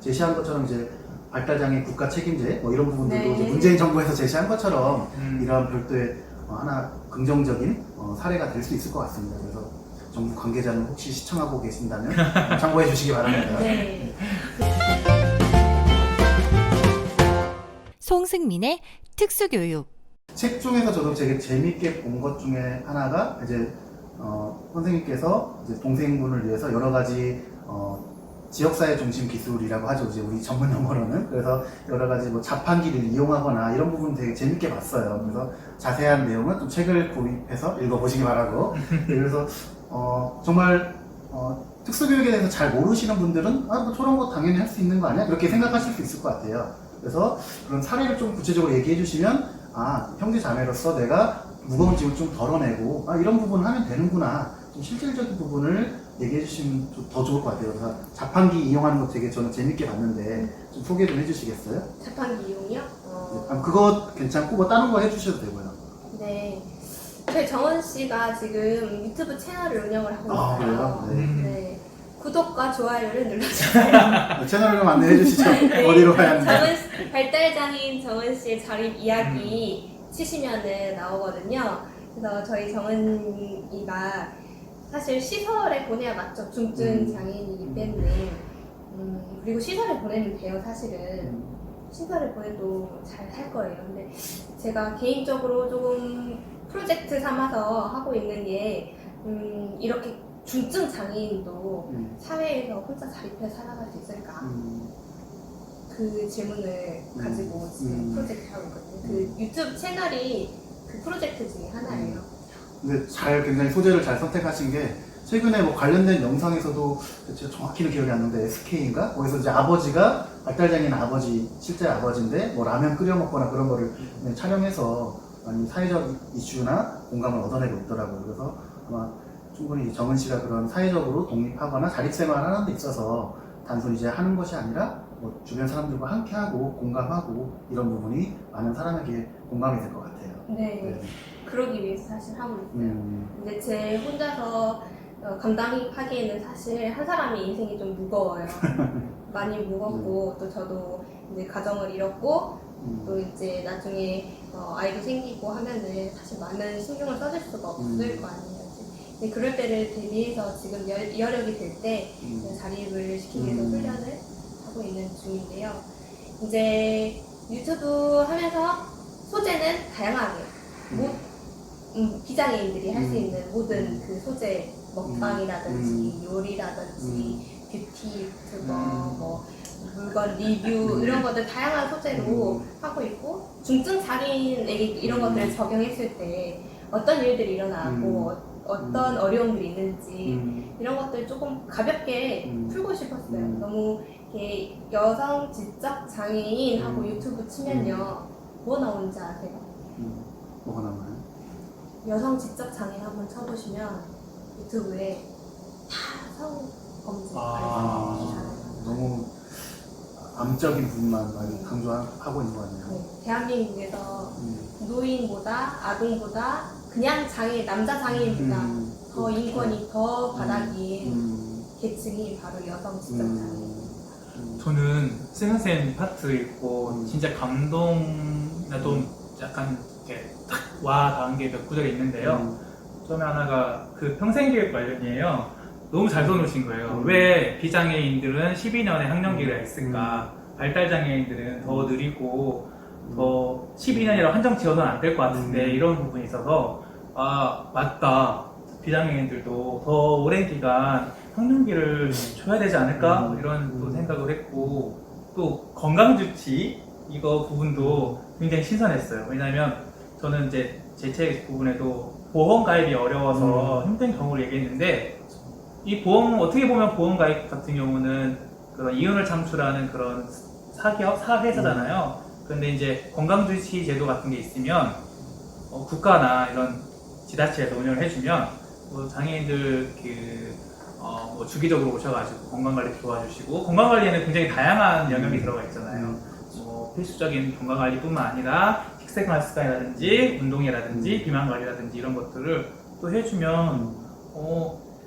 제시한 것처럼 이제 발달장애 국가 책임제 뭐 이런 부분들도 네. 이제 문재인 정부에서 제시한 것처럼 이런 별도의 하나 긍정적인 사례가 될 수 있을 것 같습니다. 그래서 정부 관계자는 혹시 시청하고 계신다면 참고해 주시기 바랍니다. 네. 송승민의 특수교육. 책 중에서 저도 되게 재밌게 본 것 중에 하나가 이제 선생님께서 이제 동생분을 위해서 여러 가지 지역사회 중심 기술이라고 하죠. 이제 우리 전문 용어로는. 그래서 여러 가지 뭐 자판기를 이용하거나 이런 부분 되게 재밌게 봤어요. 그래서 자세한 내용은 좀 책을 구입해서 읽어보시기 바라고. 그래서 정말 특수교육에 대해서 잘 모르시는 분들은 뭐 저런 거 당연히 할 수 있는 거 아니야? 그렇게 생각하실 수 있을 것 같아요. 그래서 그런 사례를 좀 구체적으로 얘기해 주시면 형제 자매로서 내가 무거운 짐을 좀 덜어내고 이런 부분을 하면 되는구나. 좀 실질적인 부분을 얘기해 주시면 더 좋을 것 같아요. 그래서 자판기 이용하는 거 되게 저는 재밌게 봤는데 좀 소개 좀 해주시겠어요? 자판기 이용이요? 그거 괜찮고 뭐 다른 거 해주셔도 되고요. 네. 저희 정원 씨가 지금 유튜브 채널을 운영을 하고 있어요. 그래요? 네. 네. 구독과 좋아요를 눌러주세요. 채널을 좀 안내해 주시죠. 네. 어디로 가야 하는지. 발달장애인 정원 씨의 자립 이야기 치시면은 나오거든요. 그래서 저희 정은이가 사실 시설에 보내야 맞죠. 중증 장애인이기 때문에. 그리고 시설에 보내면 돼요, 사실은. 시설에 보내도 잘 살 거예요. 근데 제가 개인적으로 조금 프로젝트 삼아서 하고 있는 게, 이렇게 중증 장애인도 사회에서 혼자 자립해서 살아갈 수 있을까? 그 질문을 가지고 지금 프로젝트 하고 있거든요. 그 유튜브 채널이 그 프로젝트 중에 하나예요. 근데 굉장히 소재를 잘 선택하신 게 최근에 뭐 관련된 영상에서도 제가 정확히는 기억이 안 나는데 SK인가? 거기서 이제 아버지가 발달장애인 아버지, 실제 아버지인데 뭐 라면 끓여 먹거나 그런 거를 촬영해서 많이 사회적 이슈나 공감을 얻어내고 있더라고요. 그래서 아마 충분히 정은 씨가 그런 사회적으로 독립하거나 자립생활을 하는 데 있어서 단순히 이제 하는 것이 아니라 뭐 주변 사람들과 함께하고 공감하고 이런 부분이 많은 사람에게 공감이 될 것 같아요. 네. 그러기 위해서 사실 하고 있어요. 근데 제 혼자서 감당하기에는 사실 한 사람의 인생이 좀 무거워요. 많이 무겁고 또 저도 이제 가정을 잃었고 또 이제 나중에 아이도 생기고 하면은 사실 많은 신경을 써줄 수가 없을 거 아니에요. 근데 그럴 때를 대비해서 지금 여력이 될 때 자립을 시키기 위해서 훈련을 하고 있는 중인데요. 이제 유튜브 하면서 소재는 다양하게 비장애인들이 할 수 있는 모든 그 소재, 먹방이라든지 요리라든지 뷰티 유튜버, 뭐 물건 리뷰 이런 것들 다양한 소재로 하고 있고, 중증 장애인에게 이런 것들을 적용했을 때 어떤 일들이 일어나고 어떤 어려움들이 있는지 이런 것들 조금 가볍게 풀고 싶었어요. 너무 이렇게 여성 지적 장애인 하고 유튜브 치면요 뭐 나오는지 아세요? 뭐가 나와요? 여성 지적 장애인 한번 쳐보시면 유튜브에 다 성범죄 너무 암적인 부분만 많이 강조하고 있는 거 아니에요? 네, 대한민국에서 노인보다 아동보다 그냥 장애인, 남자 장애인보다 더 인권이 더 바닥인 계층이 바로 여성 지적 장애인. 저는 승은쌤 파트 있고 진짜 감동나도 약간 이렇게 딱 와 닿은 게 몇 구절이 있는데요. 처음에 하나가 그 평생교육 관련이에요. 너무 잘 써놓으신 거예요. 왜 비장애인들은 12년의 학령기가 있을까? 발달장애인들은 더 느리고 더 12년이라고 한정 지어서는 안 될 것 같은데 이런 부분이 있어서 맞다. 비장애인들도 더 오랜 기간 학령기를 줘야 되지 않을까? 이런 또 생각을 했고, 또 건강주치 이거 부분도 굉장히 신선했어요. 왜냐하면 저는 이제 제 책 부분에도 보험 가입이 어려워서 힘든 경우를 얘기했는데, 이 보험, 어떻게 보면 보험 가입 같은 경우는 그런 이윤을 창출하는 그런 사회사잖아요. 근데 이제 건강주치 제도 같은 게 있으면 국가나 이런 지자체에서 운영을 해주면 장애인들 뭐 주기적으로 오셔가지고 건강관리 도와주시고, 건강관리에는 굉장히 다양한 영역이 들어가 있잖아요. 뭐 필수적인 건강관리뿐만 아니라 식생활 습관이라든지 운동이라든지 비만관리라든지 이런 것들을 또 해주면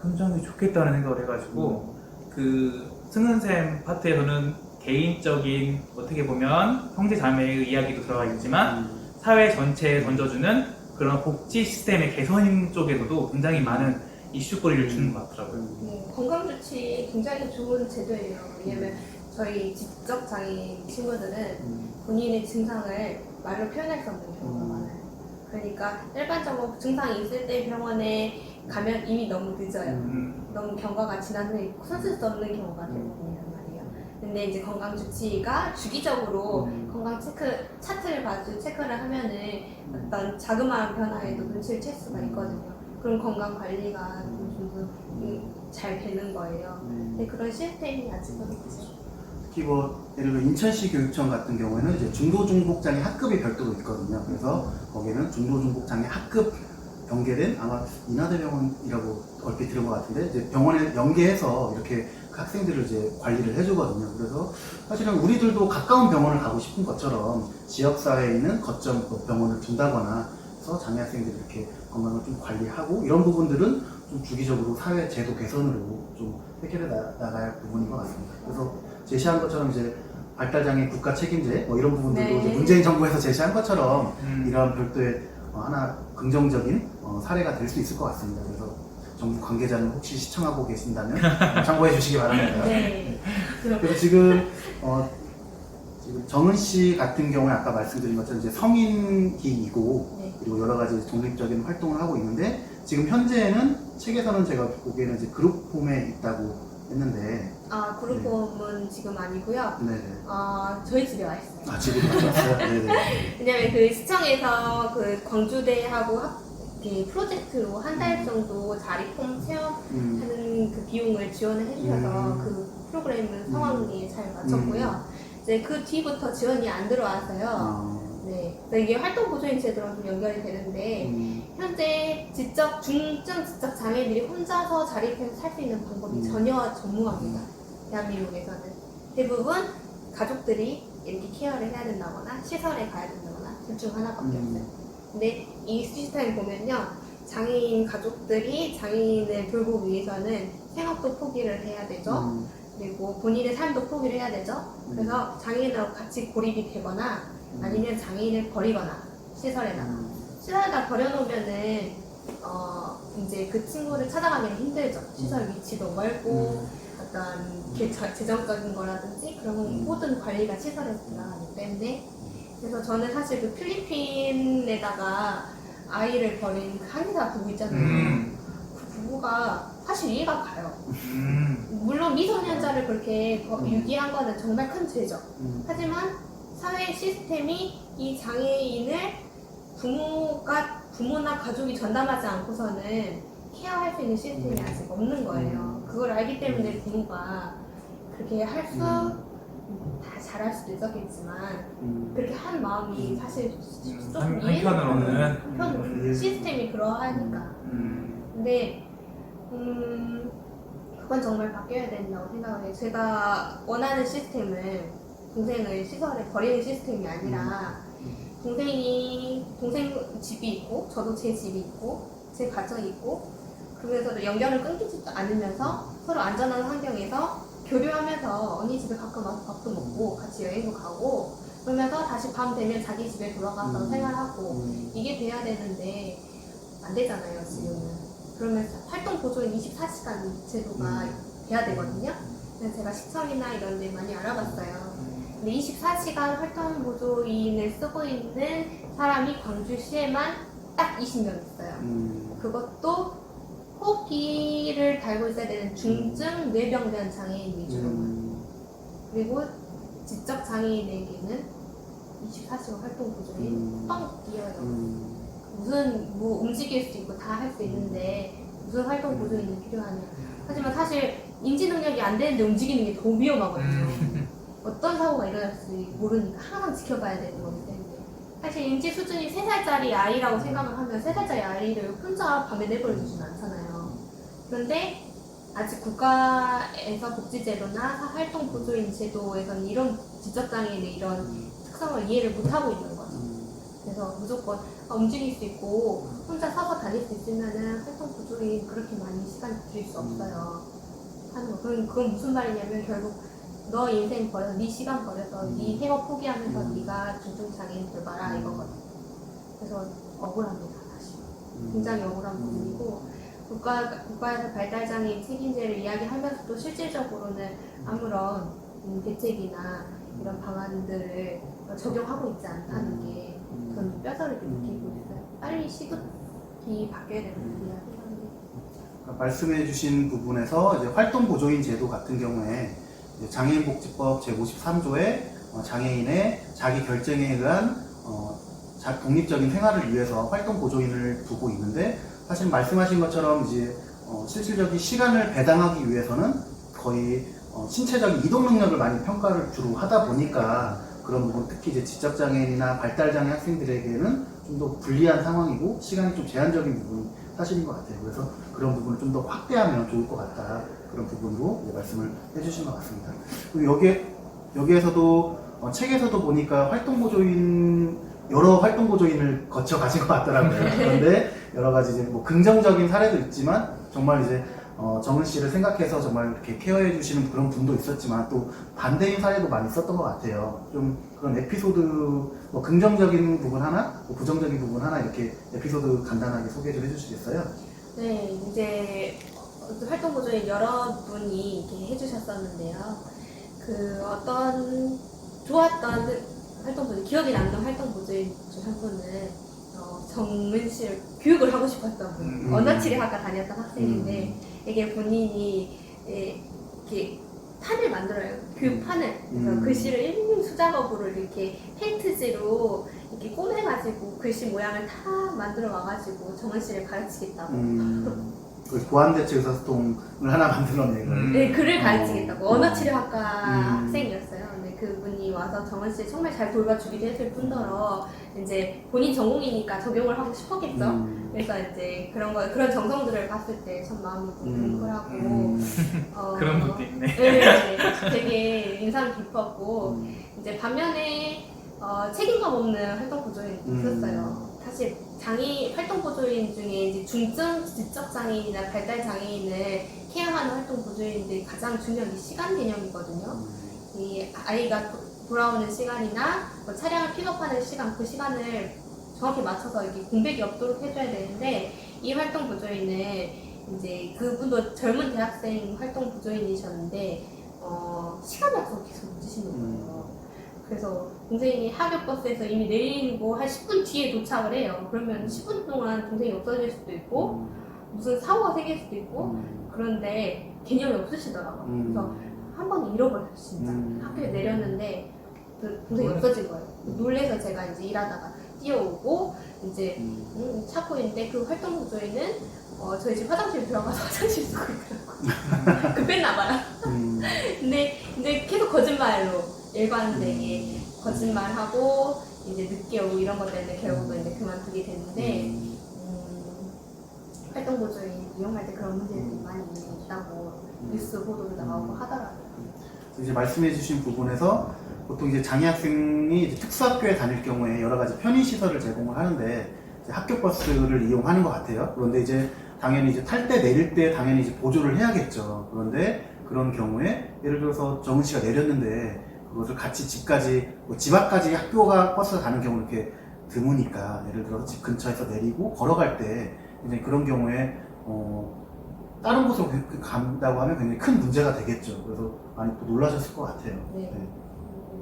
굉장히 좋겠다는 생각을 해가지고 그 승은쌤 파트에서는 개인적인 어떻게 보면 형제 자매의 이야기도 들어가 있지만 사회 전체에 던져주는 그런 복지 시스템의 개선 쪽에서도 굉장히 많은 이슈거리를 주는 것 같더라고요. 건강주치 굉장히 좋은 제도예요. 왜냐면 저희 지적 장애인 친구들은 본인의 증상을 말로 표현할 수 없는 경우가 많아요. 그러니까 일반적으로 증상이 있을 때 병원에 가면 이미 너무 늦어요. 너무 경과가 지난 후에 손쓸 수 없는 경우가 대부분이란 말이에요. 근데 이제 건강주치가 주기적으로 건강 차트를 봐서 체크를 하면은 어떤 자그마한 변화에도 눈치를 챌 수가 있거든요. 그럼 건강 관리가 좀 잘 되는 거예요. 근데 그런 시스템이 아직은 없죠. 특히 뭐 예를 들어 인천시 교육청 같은 경우에는 이제 중도중복장애 학급이 별도로 있거든요. 그래서 거기는 중도중복장애 학급 연계된 아마 인하대병원이라고 얼핏 들은 것 같은데 이제 병원에 연계해서 이렇게 그 학생들을 이제 관리를 해주거든요. 그래서 사실은 우리들도 가까운 병원을 가고 싶은 것처럼 지역사회에 있는 거점 병원을 둔다거나 해서 장애 학생들이 이렇게 건강을 좀 관리하고 이런 부분들은 좀 주기적으로 사회 제도 개선으로 좀 해결해 나가야 할 부분인 것 같습니다. 그래서 제시한 것처럼 이제 발달장애 국가 책임제 뭐 이런 부분들도 네. 이제 문재인 정부에서 제시한 것처럼 이런 별도의 하나 긍정적인 사례가 될 수 있을 것 같습니다. 그래서 정부 관계자는 혹시 시청하고 계신다면 참고해 주시기 바랍니다. 네. 그리고 지금 정은 씨 같은 경우에 아까 말씀드린 것처럼 이제 성인기이고 네. 그리고 여러 가지 독립적인 활동을 하고 있는데 지금 현재는 책에서는 제가 보기에는 이제 그룹홈에 있다고 했는데 그룹홈은 지금 아니고요. 네네. 저희 집에 와 있어요. 아 지금 맞았어요? 네네. 왜냐면 그 시청에서 그 광주대하고 이렇게 프로젝트로 한 달 정도 자립홈 체험하는 그 비용을 지원을 해주셔서 그 프로그램을 상황에 잘 맞췄고요. 이제 그 뒤부터 지원이 안 들어와서요. 네. 그래서 이게 활동보조인 제도랑 좀 연결이 되는데 현재 중증 지적 장애인들이 혼자서 자립해서 살 수 있는 방법이 전혀 전무합니다. 대한민국에서는 대부분 가족들이 이렇게 케어를 해야 된다거나 시설에 가야 된다거나 둘 중 하나밖에 없어요. 근데 이 시스템 보면요, 장애인 가족들이 장애인을 돌보기 위해서는 생업도 포기를 해야 되죠. 그리고 본인의 삶도 포기를 해야 되죠. 그래서 장애인하고 같이 고립이 되거나 아니면 장애인을 버리거나 시설에다 버려놓으면은 이제 그 친구를 찾아가기는 힘들죠. 시설 위치도 멀고 어떤 재정적인 거라든지 그런 모든 관리가 시설에서 들어가기 때문에 그래서 저는 사실 그 필리핀에다가 아이를 버린 그 한의사 부부 있잖아요. 그 부부가 사실 이해가 가요. 물론 미성년자를 그렇게 유기한 거는 정말 큰 죄죠. 하지만 사회 시스템이 이 장애인을 부모나 가족이 전담하지 않고서는 케어할 수 있는 시스템이 아직 없는 거예요. 그걸 알기 때문에 부모가 그렇게 다 잘할 수도 있었겠지만 그렇게 한 마음이 사실 좀 한편으로는 시스템이 그러하니까. 근데 그건 정말 바뀌어야 된다고 생각을 해요. 제가 원하는 시스템은 동생을 시설에 버리는 시스템이 아니라 동생 집이 있고 저도 제 집이 있고 제 가정이 있고 그러면서도 연결을 끊기지도 않으면서 서로 안전한 환경에서 교류하면서 언니 집에 가끔 와서 밥도 먹고 같이 여행도 가고 그러면서 다시 밤 되면 자기 집에 돌아가서 생활하고 이게 돼야 되는데 안 되잖아요 지금은. 그러면 활동 보조인 24시간 제도가 돼야 되거든요. 그래서 제가 시청이나 이런 데 많이 알아봤어요. 근데 24시간 활동 보조인을 쓰고 있는 사람이 광주시에만 딱 20명 있어요. 그것도 호흡기를 달고 있어야 되는 중증 뇌병변 장애인 위주로만. 그리고 지적 장애인에게는 24시간 활동 보조인 뻥 뛰어요. 뭐 움직일 수 있고 다 할 수 있는데 무슨 활동 보조인이 필요하냐. 하지만 사실 인지 능력이 안 되는데 움직이는 게 더 위험하거든요. 어떤 사고가 일어날지 모르니까 항상 지켜봐야 되는 거기 때문에 사실 인지 수준이 3살짜리 아이라고 생각을 하면 3살짜리 아이를 혼자 밤에 내버려두진 않잖아요. 그런데 아직 국가에서 복지제도나 활동 보조인 제도에서는 이런 지적장애인의 이런 특성을 이해를 못하고 있는 거죠. 그래서 무조건 움직일 수 있고 혼자 서서 다닐 수 있으면은 활동 보조인 그렇게 많이 시간 들일 수 없어요 하는 거. 그건 무슨 말이냐면 결국 너 인생 버려서 네 시간 버려서 네 생업 포기하면서 네가 중증장애인 돼봐라 이거거든. 그래서 억울합니다 사실. 굉장히 억울한 부분이고 국가에서 발달장애인 책임제를 이야기하면서도 실질적으로는 아무런 대책이나 이런 방안들을 적용하고 있지 않다는 게 저는 뼈저리게 느끼고 있어요. 빨리 시급히 바뀌어야 된다는 이야기합니다. 그러니까 말씀해주신 부분에서 이제 활동보조인 제도 같은 경우에 이제 장애인복지법 제53조에 장애인의 자기 결정에 의한 독립적인 생활을 위해서 활동보조인을 두고 있는데, 사실 말씀하신 것처럼 이제 실질적인 시간을 배당하기 위해서는 거의 신체적인 이동 능력을 많이 평가를 주로 하다 보니까 그런 부분, 특히 이제 지적장애인이나 발달장애 학생들에게는 좀 더 불리한 상황이고 시간이 좀 제한적인 부분이 사실인 것 같아요. 그래서 그런 부분을 좀 더 확대하면 좋을 것 같다, 그런 부분으로 이제 말씀을 해주신 것 같습니다. 그리고 여기에서도 책에서도 보니까 여러 활동보조인을 거쳐 가신 것 같더라고요. 그런데 여러 가지 이제 뭐 긍정적인 사례도 있지만 정말 이제 정은 씨를 생각해서 정말 이렇게 케어해 주시는 그런 분도 있었지만 또 반대인 사례도 많이 있었던 것 같아요. 좀 그런 에피소드, 뭐 긍정적인 부분 하나, 뭐 부정적인 부분 하나, 이렇게 에피소드 간단하게 소개 좀 해주시겠어요? 네, 이제 활동보조인 여러분이 이렇게 해주셨었는데요. 그 어떤 좋았던 활동보조인, 기억에 남는 활동보조인 중 한 분은 정은 씨를 교육을 하고 싶었던 분, 언어치료학과 다녔던 학생인데 이게 본인이 이렇게 판을 만들어요. 교육판을. 그래서 글씨를 일일이 수작업으로 이렇게 페인트지로 이렇게 꼬매가지고 글씨 모양을 다 만들어 와가지고 정은 씨를 가르치겠다고. 고환대체 의사소통을 하나 만들어내고. 네, 글을 가르치겠다고. 언어치료학과 학생이었어요. 근데 그분이 와서 정은 씨 정말 잘 돌봐주기도 했을 뿐더러 이제 본인 전공이니까 적용을 하고 싶었겠죠. 그래서 이제 그런 정성들을 봤을 때 참 마음이 뭉클하고 그런 분도 있네. 네, 되게 인상 깊었고 이제 반면에 책임감 없는 활동보조인이 있었어요. 사실 활동보조인 중에 이제 중증 지적장애인이나 발달장애인을 케어하는 활동보조인들이 가장 중요한 게 시간 개념이거든요. 이 아이가 돌아오는 시간이나 뭐 차량을 픽업하는 시간, 그 시간을 정확히 맞춰서 이렇게 공백이 없도록 해줘야 되는데, 이 활동보조인은 이제 그분도 젊은 대학생 활동보조인이셨는데 시간이 없어서 계속 늦으시는 거예요. 그래서 동생이 하교버스에서 이미 내리고 한 10분 뒤에 도착을 해요. 그러면 10분 동안 동생이 없어질 수도 있고 무슨 사고가 생길 수도 있고 그런데 개념이 없으시더라고요. 그래서 한 번 잃어버렸어요, 진짜. 학교에 내렸는데 그 동생이 없어진 거예요. 놀래서 제가 이제 일하다가 뛰어오고 이제 찾고 있는데 그 활동보조인은 저희 집 화장실 들어가서 화장실 쓰고 있더라고요. 급했나봐요. 근데 이제 계속 거짓말로 일관되게 거짓말하고 이제 늦게 오고 이런 것 때문에 결국은 이제 그만두게 됐는데 활동보조인 이용할 때 그런 문제들이 많이 있다고 뉴스 보도도 나오고 하더라고요. 이제 말씀해주신 부분에서 보통 이제 장애 학생이 이제 특수학교에 다닐 경우에 여러 가지 편의 시설을 제공을 하는데 이제 학교 버스를 이용하는 것 같아요. 그런데 이제 당연히 이제 탈 때 내릴 때 당연히 이제 보조를 해야겠죠. 그런데 그런 경우에 예를 들어서 정은 씨가 내렸는데 그것을 같이 집까지, 집 앞까지 학교가 버스가 가는 경우는 이렇게 드무니까 예를 들어서 집 근처에서 내리고 걸어갈 때 굉장히 그런 경우에 다른 곳으로 간다고 하면 굉장히 큰 문제가 되겠죠. 그래서 많이 또 놀라셨을 것 같아요. 네. 네.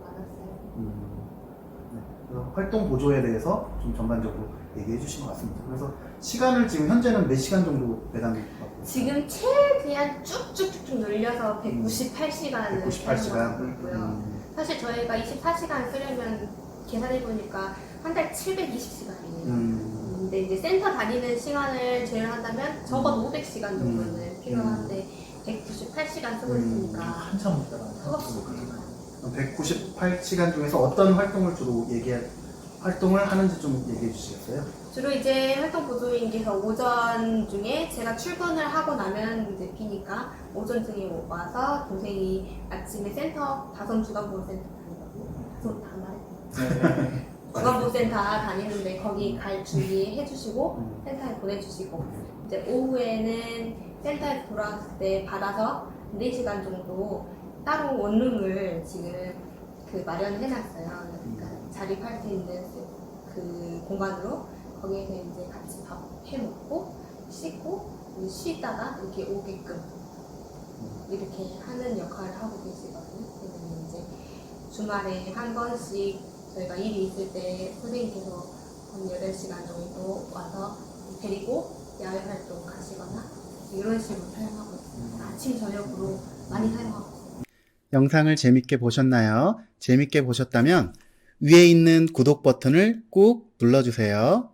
많았어요. 네. 그래서 활동 보조에 대해서 좀 전반적으로 얘기해 주신 것 같습니다. 그래서 시간을 지금 현재는 몇 시간 정도 배당받고 있어요? 지금 최대한 쭉쭉쭉 늘려서 198시간을 198시간. 있고요. 사실 저희가 24시간 쓰려면 계산해보니까 한 달 720시간이에요. 근데 이제 센터 다니는 시간을 제외한다면 적어도 500시간 정도는 필요한데 198시간 쓰고 있으니까 한참 못 따라. 허겁지겁. 198시간 중에서 어떤 활동을 주로 활동을 하는지 좀 얘기해 주시겠어요? 주로 이제 활동 보조인께서 오전 중에 제가 출근을 하고 나면 이제 비니까 오전중에 와서 동생이 아침에 다솜 주간보호센터 다솜 다 말했고 주간보호센터 다니는데 거기 갈 준비해 주시고 센터에 보내주시고 이제 오후에는 센터에 돌아왔을 때 받아서 4시간 정도 따로 원룸을 지금 마련해놨어요. 그러니까 자립할 수 있는 그 공간으로 거기에서 이제 같이 밥 해먹고 씻고 쉬다가 이렇게 오게끔 이렇게 하는 역할을 하고 계시거든요. 그래서 이제 주말에 한 번씩 저희가 일이 있을 때 선생님께서 한 8시간 정도 와서 데리고 야외 활동 가시거나 이런 식으로 사용하고 있습니다. 아침 저녁으로 많이 사용하고 있습니다. 영상을 재밌게 보셨나요? 재밌게 보셨다면 위에 있는 구독 버튼을 꾹 눌러주세요.